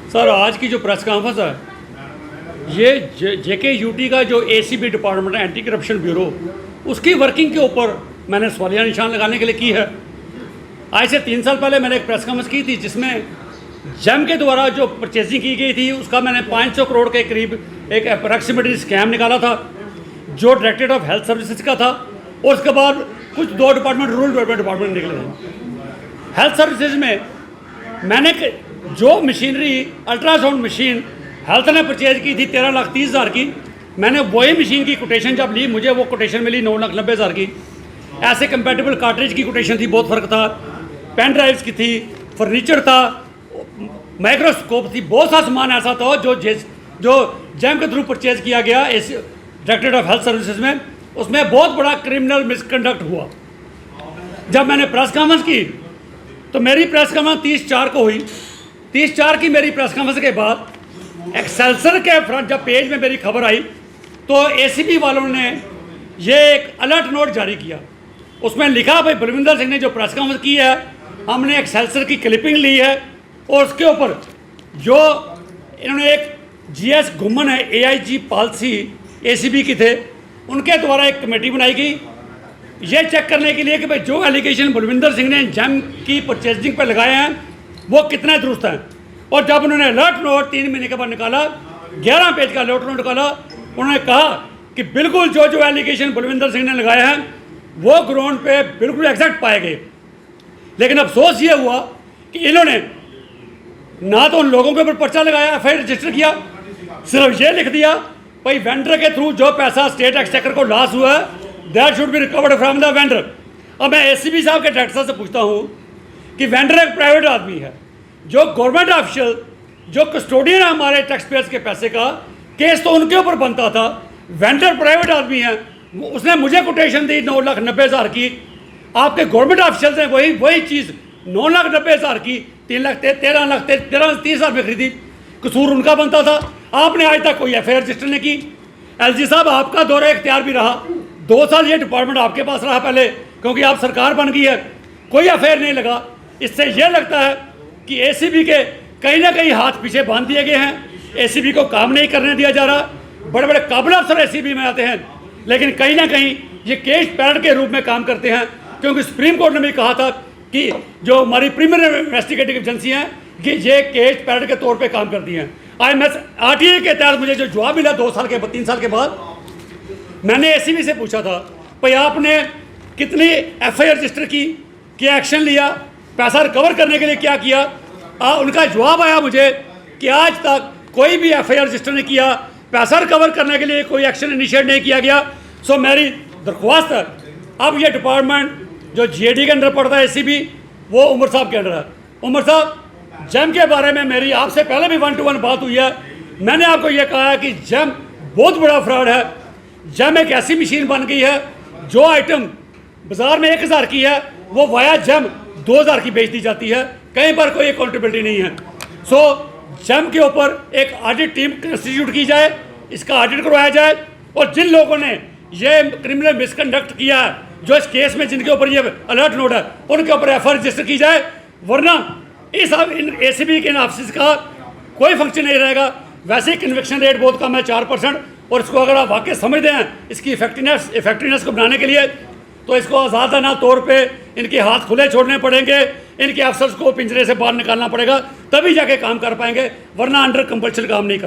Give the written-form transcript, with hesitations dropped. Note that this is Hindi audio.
सर आज की जो प्रेस कॉन्फ्रेंस है ये JKUT का जो ACB डिपार्टमेंट है, एंटी करप्शन ब्यूरो, उसकी वर्किंग के ऊपर मैंने सवालिया निशान लगाने के लिए की है। आज से 3 साल पहले मैंने एक प्रेस कॉन्फ्रेंस की थी जिसमें जेम के द्वारा जो परचेजिंग की गई थी उसका मैंने 500 करोड़ के करीब एक अप्रॉक्सीमेटली स्कैम निकाला था जो डायरेक्टरेट ऑफ हेल्थ सर्विसेज का था, और उसके बाद कुछ 2 डिपार्टमेंट रूरल डेवलपमेंट डिपार्टमेंट निकले थे। हेल्थ सर्विसेज में मैंने जो मशीनरी अल्ट्रासाउंड मशीन हेल्थ ने परचेज की थी 13,30,000 की, मैंने वही मशीन की कोटेशन जब ली, मुझे वो कोटेशन मिली 9,90,000 की। ऐसे कंपैटिबल कार्ट्रिज की कोटेशन थी, बहुत फ़र्क था। पेन ड्राइव्स की थी, फर्नीचर था, माइक्रोस्कोप थी, बहुत सा सामान ऐसा था जो जेम के थ्रू परचेज किया गया डायरेक्टरेट ऑफ हेल्थ सर्विसेज में। उसमें बहुत बड़ा क्रिमिनल मिसकंडक्ट हुआ। जब मैंने प्रेस कॉन्फ्रेंस की तो मेरी प्रेस कॉन्फ्रेंस 30/4 को हुई। 30/4 की मेरी प्रेस कॉन्फ्रेंस के बाद एक्सेल्सर के फ्रंट जब पेज में मेरी खबर आई तो ACB वालों ने ये एक अलर्ट नोट जारी किया। उसमें लिखा भाई बलविंदर सिंह ने जो प्रेस कॉन्फ्रेंस की है, हमने एक्सेल्सर की क्लिपिंग ली है और उसके ऊपर जो इन्होंने एक GS घुमन है, AIG पॉलिसी ACB की थे, उनके द्वारा एक कमेटी बनाई गई ये चेक करने के लिए कि भाई जो एलिगेशन बलविंदर सिंह ने जेम की परचेजिंग पर लगाए हैं वो कितने दुरुस्त हैं। और जब उन्होंने अलर्ट नोट 3 महीने के बाद निकाला, 11 पेज का अलर्ट नोट निकाला, उन्होंने कहा कि बिल्कुल जो जो एलिगेशन बलविंदर सिंह ने लगाए हैं वो ग्राउंड पे बिल्कुल एग्जैक्ट पाए गए। लेकिन अफसोस ये हुआ कि इन्होंने ना तो उन लोगों के ऊपर पर्चा लगाया, FIR रजिस्टर किया, सिर्फ ये लिख दिया भाई वेंडर के थ्रू जो पैसा स्टेट एक्सचेकर को लॉस हुआ है that should be recovered from the vendor. अब मैं ACB साहब के डायरेक्टर से पूछता हूँ कि वेंडर एक प्राइवेट आदमी है, जो गवर्नमेंट ऑफिशियल जो कस्टोडियन है हमारे टैक्स पेयर्स के पैसे का, केस तो उनके ऊपर बनता था। वेंडर प्राइवेट आदमी है, उसने मुझे कोटेशन दी 9,90,000 की, आपके गवर्नमेंट ऑफिशियल ने वही चीज़ 9,90,000 की 13,30,000 में खरीदी। कसूर उनका बनता था। आपने आज तक कोई FIR रजिस्टर नहीं की। LG साहब आपका दौरा इख्तियार भी रहा, 2 साल ये डिपार्टमेंट आपके पास रहा पहले, क्योंकि आप सरकार बन गई है, कोई FIR नहीं लगा। इससे ये लगता है कि ACB के कहीं ना कहीं हाथ पीछे बांध दिए गए हैं। ACB को काम नहीं करने दिया जा रहा। बड़े बड़े काबिल अफसर ACB में आते हैं लेकिन कहीं ना कहीं ये केस पैरट के रूप में काम करते हैं, क्योंकि सुप्रीम कोर्ट ने भी कहा था कि जो हमारी प्रीमियर इन्वेस्टिगेटिव एजेंसी हैं कि ये केस पैरट के तौर पे काम करती हैं। IMS RTA के तहत मुझे जो जवाब मिला 3 साल के बाद, मैंने ACB से पूछा था भाई आपने कितनी FIR रजिस्टर की, क्या एक्शन लिया, पैसा रिकवर करने के लिए क्या किया। उनका जवाब आया मुझे कि आज तक कोई भी FIR रजिस्टर नहीं किया, पैसा रिकवर करने के लिए कोई एक्शन इनिशिएट नहीं किया गया। सो मेरी दरख्वास्त है, अब ये डिपार्टमेंट जो GAD के अंदर पड़ता है ACB, वो उमर साहब के अंदर है। उमर साहब, जेम के बारे में मेरी आपसे पहले भी 1-to-1 बात हुई है। मैंने आपको ये कहा है कि जेम बहुत बड़ा फ्रॉड है। जेम एक ऐसी मशीन बन गई है जो आइटम बाजार में 1,000 की है वो वाया जेम 2,000 की बेच दी जाती है, कहीं पर कोई अकाउंटेबिलिटी नहीं है। सो जेम के ऊपर एक ऑडिट टीम कंस्टिट्यूट की जाए, इसका ऑडिट करवाया जाए, और जिन लोगों ने ये क्रिमिनल मिसकंडक्ट किया है, जो इस केस में जिनके ऊपर ये अलर्ट नोट है, उनके ऊपर FIR रजिस्टर की जाए, वरना इस ACB के ऑफिस का कोई फंक्शन नहीं रहेगा। वैसे ही कन्विक्शन रेट बहुत कम है, 4%, और इसको अगर आप वाकई समझते हैं इसकी इफेक्टिवनेस को बनाने के लिए, तो इसको आज़ादाना तौर पे इनके हाथ खुले छोड़ने पड़ेंगे, इनके अफसर्स को पिंजरे से बाहर निकालना पड़ेगा, तभी जाके काम कर पाएंगे, वरना अंडर कंपल्शन काम नहीं कर